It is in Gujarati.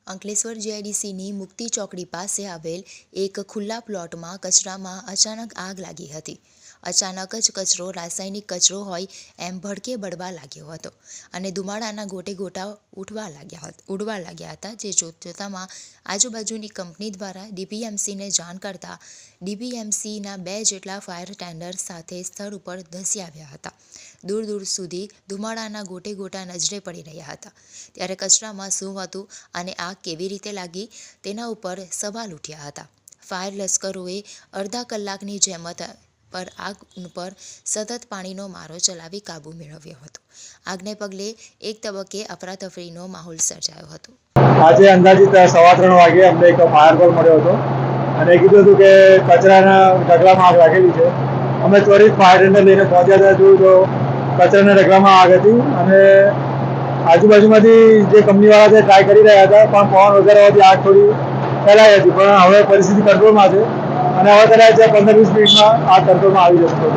અંકલેશ્વર જીઆઈડીસીની મુક્તિ ચોકડી પાસે આવેલ એક ખુલ્લા પ્લોટમાં કચરામાં અચાનક આગ લાગી હતી। અચાનક જ કચરો રાસાયણિક કચરો હોય એમ ભડકે બળવા લાગ્યો હતો અને ધુમાડાના ગોટે ગોટા ઉડવા લાગ્યા હતા। જે જોતામાં આજુબાજુની કંપની દ્વારા ડીપીએમસીને જાણ કરતા ડીપીએમસીના 2 જેટલા ફાયર ટેન્ડર સાથે સ્થળ ઉપર ધસી આવ્યા હતા। દૂર દૂર સુધી ધુમાડાના ગોટે ગોટા નજરે પડી રહ્યા હતા। ત્યારે કચરામાં શું હતું અને આગ કેવી રીતે લાગી તેના ઉપર સવાલ ઉઠ્યા હતા। ફાયર લશ્કરોએ અડધા કલાકની જહેમત પર આગ પર સતત પાણીનો મારો ચલાવી કાબૂ મેળવ્યો હતો। આગને પગલે એક તબક્કે અફરાતફરીનો માહોલ સર્જાયો હતો। આજે અંદાજિત 3:15 વાગે અમને એક ફાયર કોલ મળ્યો હતો અને કીધું હતું કે કચરાના ઢગલામાં આગ લાગેલી છે। અમે ત્વરિત ફાયર ટેન્ડર લઈને પહોંચ્યા હતા। જોયું તો કચરાના ઢગલામાં આગ હતી અને આજુબાજુમાંથી જે કંપનીવાળા છે ટ્રાય કરી રહ્યા હતા, પણ પવન વધારે હોવાથી આગ થોડી ફેલાઈ હતી, પણ હવે પરિસ્થિતિ કંટ્રોલમાં છે અને હવે કદાચ 15-20 મિનિટમાં આગ કંટ્રોલમાં આવી જશે।